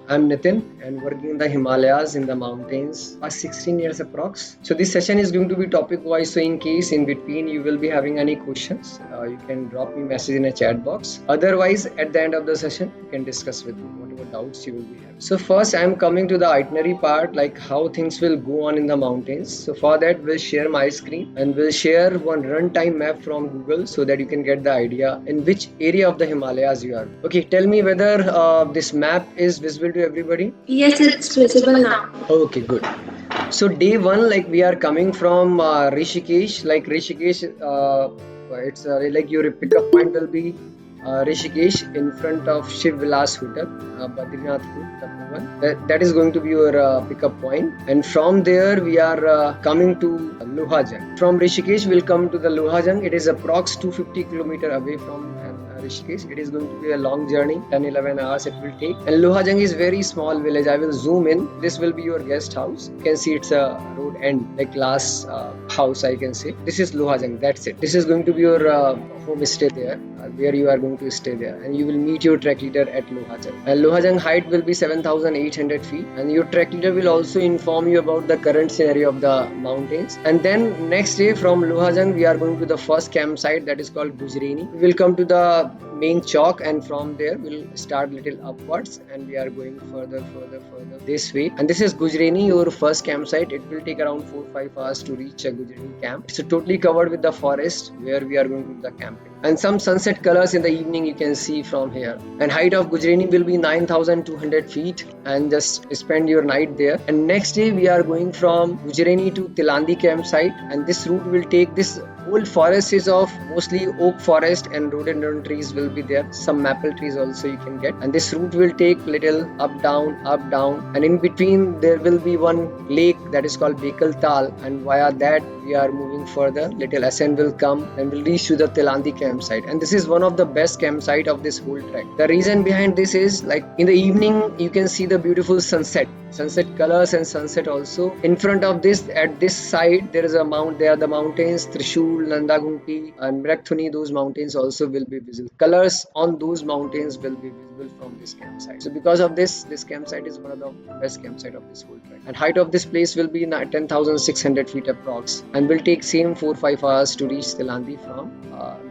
I'm Nitin and working in the Himalayas in the mountains past 16 years approx. So this session is going to be topic wise. So in case in between you will be having any questions, you can drop me message in a chat box. Otherwise, at the end of the session, you can discuss with me whatever doubts you will be having. So first, I'm coming to the itinerary part, like how things will go on in the mountains. So for that, we'll share my screen and we'll share one runtime map from Google so that you can get the idea in which area of the Himalayas you are. Okay, tell me whether this map is visible to everybody. Yes, it's visible now. Okay, good. So day one, like we are coming from Rishikesh. Like Rishikesh, it's like your pickup point will be Rishikesh in front of Shiv Vilas Hotel, Badrinath Route, Tapovan. That is going to be your pickup point. And from there, we are coming to Lohajang. From Rishikesh, we'll come to the Lohajang. It is approx 250 kilometer away from Rishikesh. It is going to be a long journey, 10-11 hours it will take. And Lohajang is very small village. I will zoom in. This will be your guest house. You can see it's a road end, like glass house, I can say. This is Lohajang. That's it. This is going to be your home stay there, where you are going to stay there, and you will meet your trek leader at Lohajang. And Lohajang height will be 7,800 feet, and your trek leader will also inform you about the current scenario of the mountains. And then next day from Lohajang, we are going to the first campsite, that is called Gujreni. We will come to the main chalk, and from there we'll start little upwards and we are going further this way. And this is Gujreni, your first campsite. It will take around 4-5 hours to reach a Gujreni camp. It's totally covered with the forest where we are going to the camping, and some sunset colors in the evening you can see from here. And height of Gujreni will be 9,200 feet, and just spend your night there. And next day we are going from Gujreni to Tilandi campsite, and this route will take, this whole forest is of mostly oak forest and rhododendron trees will be there. Some maple trees also you can get. And this route will take little up down, and in between there will be one lake that is called Bekal Tal, and via that we are moving further. Little ascent will come and we'll reach to the Tilandi campsite. And this is one of the best campsite of this whole trek. The reason behind this is, like, in the evening you can see the beautiful sunset colors and sunset also. In front of this, at this side, there is a mount. There are the mountains Trishul, Nanda Ghunti, and Mrigthuni. Those mountains also will be visible. Colors on those mountains will be visible from this campsite. So because of this campsite is one of the best campsite of this whole trek. And height of this place will be 10,600 feet approx, and will take same 4-5 hours to reach Tilandi from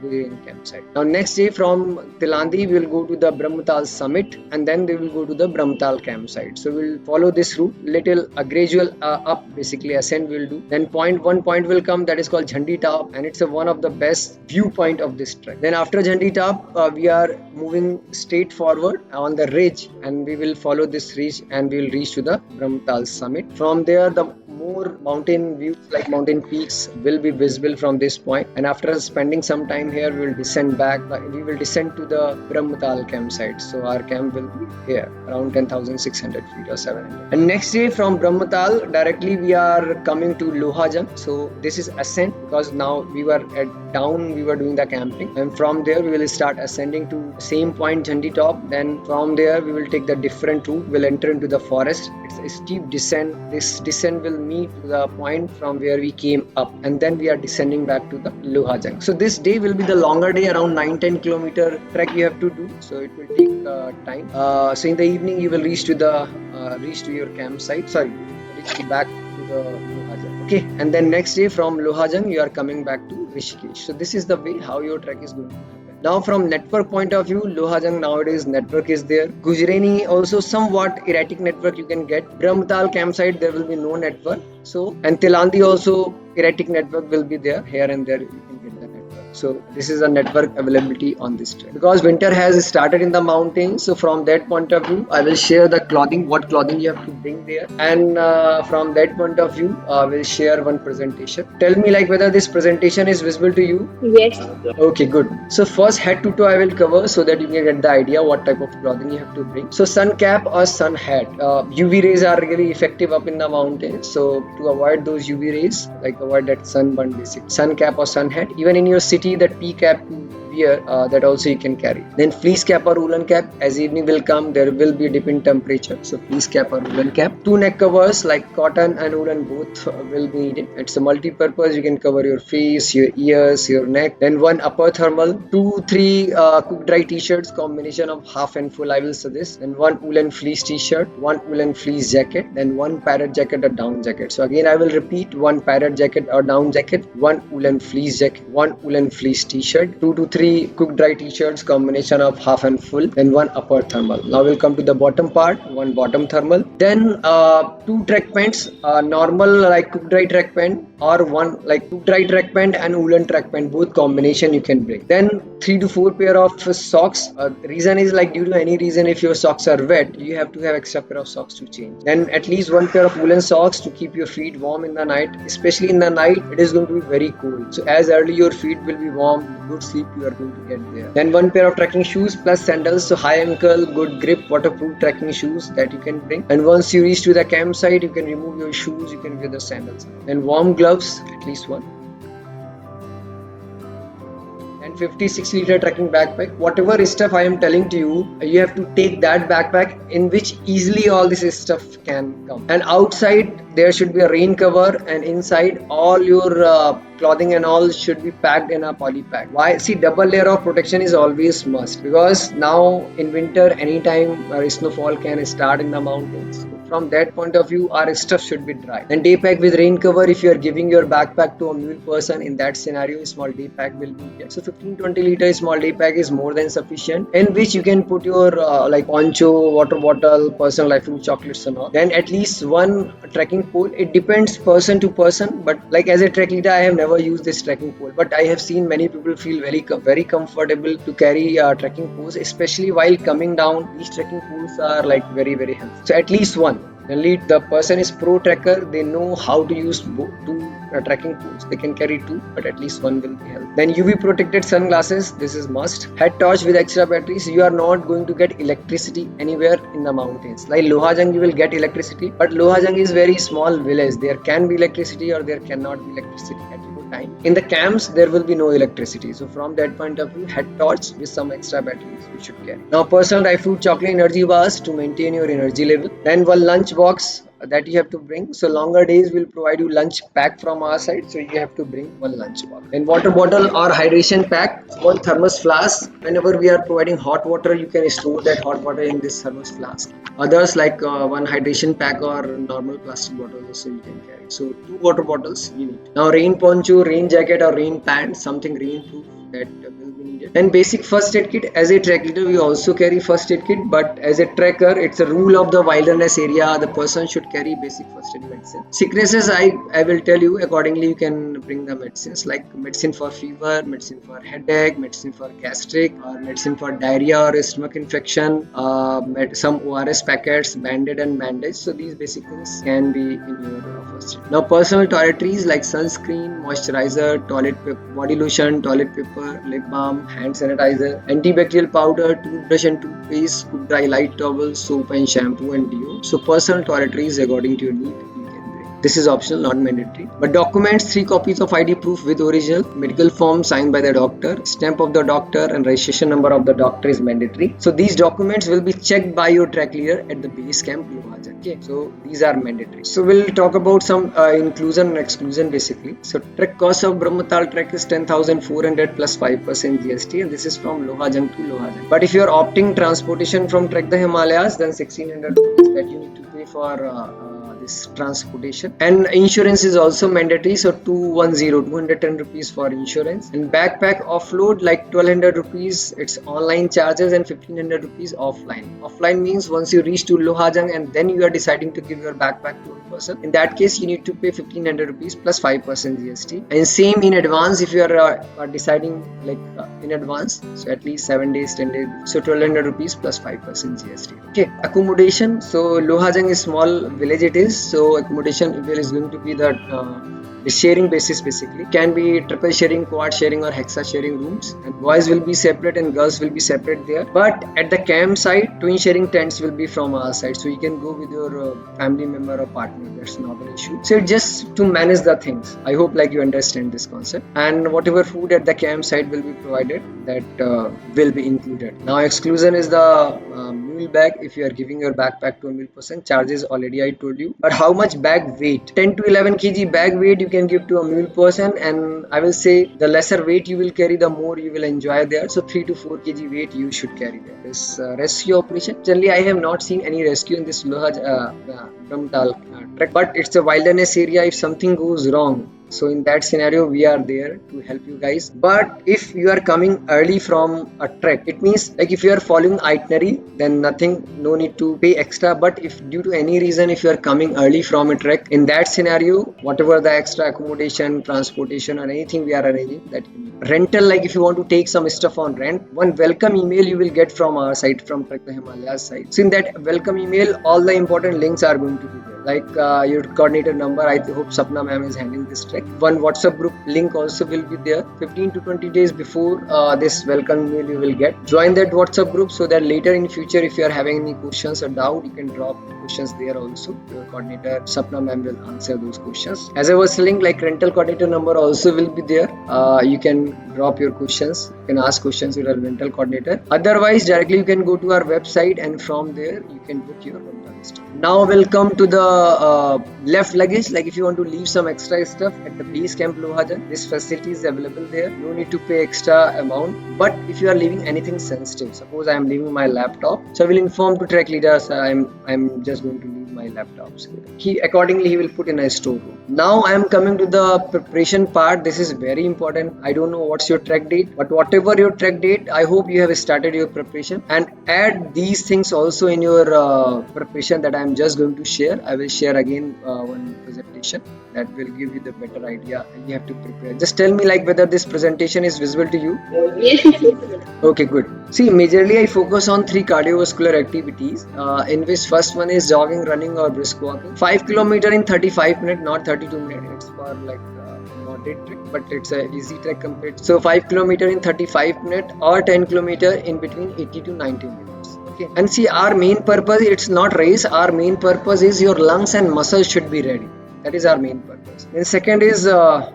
Gujreni campsite. Now next day from Tilandi we will go to the Brahmatal summit, and then they will go to the Brahmatal campsite. So we'll follow this route, little gradual up, basically ascent will do. Then one point will come, that is called Jhandi Top, and it's one of the best viewpoint of this trek. Then after Jhandi Top, we are moving straight forward on the ridge, and we will follow this ridge and we will reach to the Brahmatal summit. From there the more mountain views, like mountain peaks, will be visible from this point. And after spending some time here, we will descend back. We will descend to the Brahmatal campsite. So our camp will be here around 10,600 feet or 700. And next day from Brahmatal directly we are coming to Lohajang. So this is ascent, because now we were at down, we were doing the camping, and from there we will start ascending to same point Jhandi Top. Then from there we will take the different route. We'll enter into the forest. It's a steep descent. This descent will meet to the point from where we came up, and then we are descending back to the Lohajang. So this day will be the longer day, around 9-10 kilometer trek you have to do, so it will take time. So in the evening you will reach to your campsite, reach back to the Lohajang. Okay, and then next day from Lohajang you are coming back to Rishikesh. So this is the way how your trek is going to happen. Now from network point of view, Lohajang nowadays network is there. Gujreni also somewhat erratic network you can get. Brahmatal campsite there will be no network. So, and Tilandi also erratic network will be there. Here and there you can get the network. So this is a network availability on this trek. Because winter has started in the mountains, so from that point of view, I will share the clothing, what clothing you have to bring there. And from that point of view, I will share one presentation. Tell me like whether this presentation is visible to you. Yes. Okay, good. So first head to toe I will cover so that you can get the idea what type of clothing you have to bring. So sun cap or sun hat. UV rays are really effective up in the mountains. So to avoid those UV rays, like avoid that sunburn basic. Sun cap or sun hat. Even in your city, that P cap wear, that also you can carry. Then fleece cap or woolen cap. As evening will come, there will be a dip in temperature, so fleece cap or woolen cap. 2 neck covers like cotton and woolen, both will be needed. It's a multi-purpose. You can cover your face, your ears, your neck. Then one upper thermal, 2-3 cook dry t-shirts, combination of half and full I will suggest. Then one woolen fleece t-shirt, one woolen fleece jacket, then one parrot jacket or down jacket. So again I will repeat: one parrot jacket or down jacket, one woolen fleece jacket, one woolen fleece t-shirt, 2-3 cook dry t-shirts, combination of half and full, then one upper thermal. Now we'll come to the bottom part, one bottom thermal. Then 2 track pants, normal like cook dry track pant, or one like cook dry track pant and woolen track pant, both combination you can bring. Then 3 to 4 pair of socks. Reason is like due to any reason if your socks are wet, you have to have extra pair of socks to change. Then at least 1 pair of woolen socks to keep your feet warm in the night, especially in the night it is going to be very cold. So as early your feet will be warm, good sleep you are going to get there. Then 1 pair of trekking shoes plus sandals, so high ankle, good grip, waterproof trekking shoes that you can bring. And once you reach to the campsite, you can remove your shoes, you can wear the sandals. Then warm gloves, at least one. And 56 liter trekking backpack. Whatever stuff I am telling to you, you have to take that backpack in which easily all this stuff can come. And outside there should be a rain cover, and inside all your clothing and all should be packed in a poly pack. Why? See, double layer of protection is always must, because now in winter anytime snowfall can start in the mountains. So from that point of view, our stuff should be dry. Then day pack with rain cover. If you are giving your backpack to a mule person, in that scenario a small day pack will be here. So 15-20 liter small day pack is more than sufficient, in which you can put your like poncho, water bottle, personal life food, chocolates and all. Then at least one trekking pole. It depends person to person, but like as a trek leader I have never used this trekking pole, but I have seen many people feel very comfortable to carry trekking poles, especially while coming down. These trekking poles are like very helpful. So at least one. Only the person is pro trekker, they know how to use two trekking poles. They can carry 2, but at least 1 will be helpful. Then UV protected sunglasses, this is must. Head torch with extra batteries. You are not going to get electricity anywhere in the mountains. Like Lohajang you will get electricity, but Lohajang is very small village. There can be electricity or there cannot be electricity at any time. In the camps there will be no electricity. So from that point of view, head torch with some extra batteries you should carry. Now personal dry fruit chocolate energy bars to maintain your energy level. Then one lunch box that you have to bring. So longer days will provide you lunch pack from our side, so you have to bring one lunch box. And water bottle or hydration pack, one thermos flask. Whenever we are providing hot water, you can store that hot water in this thermos flask. Others like one hydration pack or normal plastic bottle also you can carry. So 2 water bottles you need. Now rain poncho, rain jacket or rain pants, something rain proof that will be needed. And basic first aid kit. As a trek leader we also carry first aid kit, but as a trekker it's a rule of the wilderness area, the person should carry basic first aid medicine. Sicknesses, I will tell you accordingly, you can bring the medicines like medicine for fever, medicine for headache, medicine for gastric, or medicine for diarrhea or stomach infection, some ORS packets, band-aid and bandage. So these basic things can be in your first aid. Now personal toiletries like sunscreen, moisturizer, toilet paper, body lotion, toilet paper, lip balm, hand sanitizer, antibacterial powder, toothbrush and toothpaste, cook dry light towel, soap and shampoo and deo. So personal toiletries according to your need. This is optional, not mandatory. But documents, 3 copies of ID proof with original, medical form signed by the doctor, stamp of the doctor and registration number of the doctor is mandatory. So these documents will be checked by your trek leader at the base camp Lohajang. Okay, so these are mandatory. So we'll talk about some inclusion and exclusion basically. So trek cost of Brahmatal Trek is 10,400 plus 5% GST, and this is from Lohajang to Lohajang. But if you are opting transportation from Trek the Himalayas, then 1,600 rupees that you need to pay for this transportation. And insurance is also mandatory, so 210 rupees for insurance. And backpack offload like 1,200 rupees, it's online charges, and 1,500 rupees offline means once you reach to Lohajang and then you are deciding to give your backpack to a person, in that case you need to pay 1,500 rupees plus 5% GST. And same in advance if you are deciding like in advance, so at least 7 days 10 days, so 1,200 rupees plus 5% GST. Okay, accommodation. So Lohajang is small village it is, basis. So accommodation is going to be the sharing basis basically. Can be triple sharing, quad sharing, or hexa sharing rooms. And boys will be separate and girls will be separate there. But at the campsite, twin sharing tents will be from our side. So you can go with your family member or partner. That's not an issue. So just to manage the things. I hope like you understand this concept. And whatever food at the campsite will be provided, that will be included. Now exclusion is the mule bag. If you are giving your backpack to a mule person, charges already I told you. But how much bag weight? 10 to 11 kg bag weight you can give to a mule person, and I will say the lesser weight you will carry, the more you will enjoy there. So 3 to 4 kg weight you should carry there. This rescue operation. Generally, I have not seen any rescue in this Brahmatal Trek, but it's a wilderness area. If something goes wrong, so in that scenario we are there to help you guys. But if you are coming early from a trek, it means like if you are following itinerary, then nothing, no need to pay extra. But if due to any reason if you are coming early from a trek, in that scenario whatever the extra accommodation, transportation, or anything we are arranging, that rental, like if you want to take some stuff on rent, one welcome email you will get from our site, from Trek the Himalayas site. So in that welcome email all the important links are going to be there, like your coordinator number. I hope Sapna ma'am is handling this trek. One WhatsApp group link also will be there. 15 to 20 days before this welcome email you will get. Join that WhatsApp group so that later in future if you are having any questions or doubt, you can drop questions there also. Your coordinator Sapna ma'am will answer those questions. As I was telling, like rental coordinator number also will be there. You can drop your questions. You can ask questions to your rental coordinator. Otherwise, directly you can go to our website, and from there you can book your rental stuff. Now we'll come to the left luggage. Like if you want to leave some extra stuff at the base camp Lohajan, this facility is available there. No need to pay extra amount. But if you are leaving anything sensitive, suppose I am leaving my laptop, so I will inform to trek leaders I'm just going to leave my laptops. He will put in a storeroom. Now I am coming to the preparation part. This is very important. I don't know what's your trek date, but whatever your trek date, I hope you have started your preparation, and add these things also in your preparation that I am just going to share. I will share again one presentation that will give you the better idea, and you have to prepare. Just tell me like whether this presentation is visible to you. Yes, it's visible. Okay, good. See, majorly I focus on 3 cardiovascular activities, in which first one is jogging, running, or brisk walking. 5 kilometer in 35 minutes, not 32 minutes. It's for like moderate trek, but it's a easy trek compared. So 5 kilometer in 35 minutes, or 10 kilometer in between 80 to 90 minutes. Okay. And see, our main purpose, it's not race. Our main purpose is your lungs and muscles should be ready. That is our main purpose. Then second is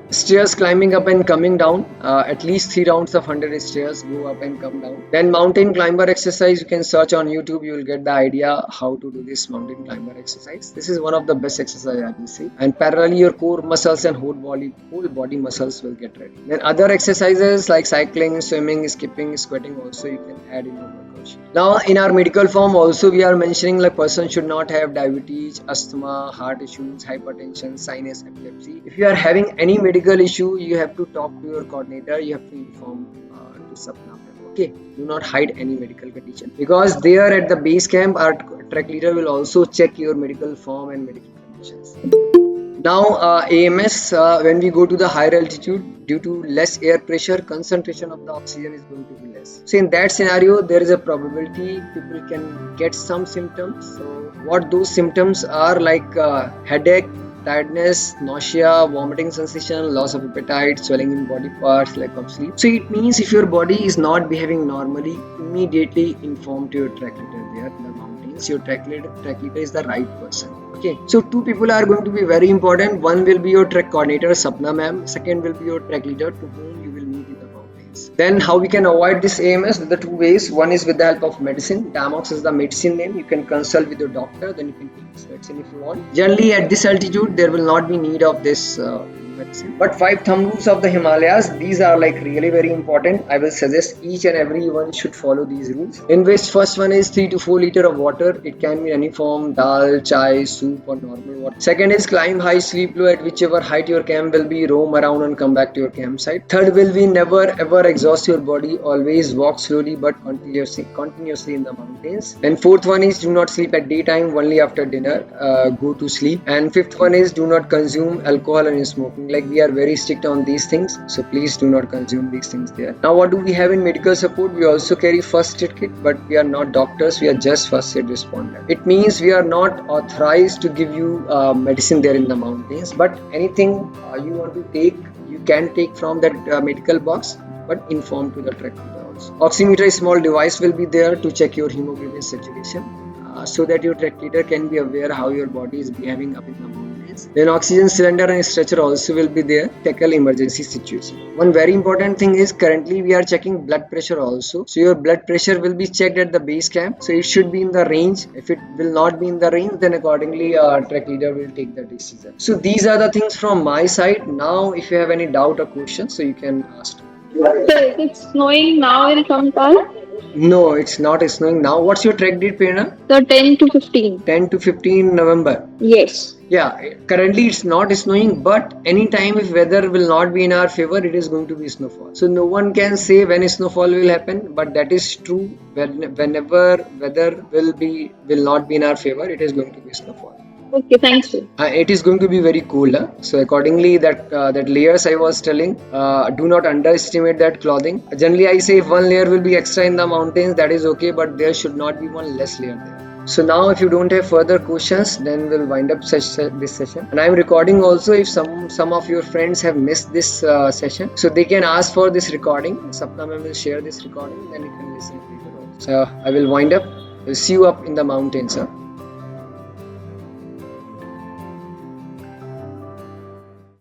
stairs, climbing up and coming down. At least 3 rounds of 100 stairs, go up and come down. Then mountain climber exercise. You can search on YouTube. You will get the idea how to do this mountain climber exercise. This is one of the best exercise I will say. And parallelly, your core muscles and whole body muscles will get ready. Then other exercises like cycling, swimming, skipping, squatting also you can add in your workout. Now in our medical form also we are mentioning like person should not have diabetes, asthma, heart issues, hypertension, sinus, epilepsy. If you are having any medical issue, you have to talk to your coordinator. You have to inform to Sapna. Okay, do not hide any medical condition, because there at the base camp our trek leader will also check your medical form and medical conditions. Now AMS, when we go to the higher altitude, due to less air pressure, concentration of the oxygen is going to be less. So in that scenario, there is a probability people can get some symptoms. So what those symptoms are, like headache, tiredness, nausea, vomiting sensation, loss of appetite, swelling in body parts, lack of sleep. So it means if your body is not behaving normally, immediately inform to your trek leader there in the mountains. Your trek leader is the right person. Okay, so 2 people are going to be very important. One will be your trek coordinator, Sapna ma'am. Second will be your trek leader, to whom you will meet in the mountains. Then how we can avoid this AMS? The 2 ways. One is with the help of medicine. Damox is the medicine name. You can consult with your doctor. Then you can take this medicine if you want. Generally at this altitude, there will not be need of this medicine. But 5 thumb rules of the Himalayas, these are like really very important. I will suggest each and everyone should follow these rules. In which first one is 3 to 4 liter of water. It can be any form, dal, chai, soup, or normal water. Second is climb high, sleep low at whichever height your camp will be. Roam around and come back to your campsite. Third will be never ever exhaust your body. Always walk slowly but continuously in the mountains. And fourth one is do not sleep at daytime. Only after dinner go to sleep. And fifth one is do not consume alcohol and smoking like we are very strict on these things, so please do not consume these things there. Now what do we have in medical support? We also carry first aid kit, but we are not doctors, we are just first aid responder. It means we are not authorized to give you medicine there in the mountains, but anything you want to take, you can take from that medical box, but inform to the trek leader also. Oximeter, a small device, will be there to check your hemoglobin saturation, so that your trek leader can be aware how your body is behaving up in the mountains. Then oxygen cylinder and stretcher also will be there, tackle emergency situation. One very important thing is currently we are checking blood pressure also. So your blood pressure will be checked at the base camp. So it should be in the range. If it will not be in the range, then accordingly trek leader will take the decision. So these are the things from my side. Now if you have any doubt or question, so you can ask. So is it snowing now in Kampal? No, it's not snowing now. What's your trek date, Prerna? So 10 to 15. 10 to 15 November. Yes. Yeah, currently it's not snowing, but anytime if weather will not be in our favor, it is going to be snowfall. So no one can say when snowfall will happen, but that is true. Whenever weather will not be in our favor, it is going to be snowfall. Okay, thank you. It is going to be very cold. So accordingly, that layers I was telling, do not underestimate that clothing. Generally, I say if one layer will be extra in the mountains, that is okay, but there should not be one less layer there. So now if you don't have further questions, then we'll wind up this session. And I'm recording also. If some of your friends have missed this session, so they can ask for this recording. Sapna ma'am will share this recording, then you can listen later on. So I will wind up. We'll see you up in the mountains.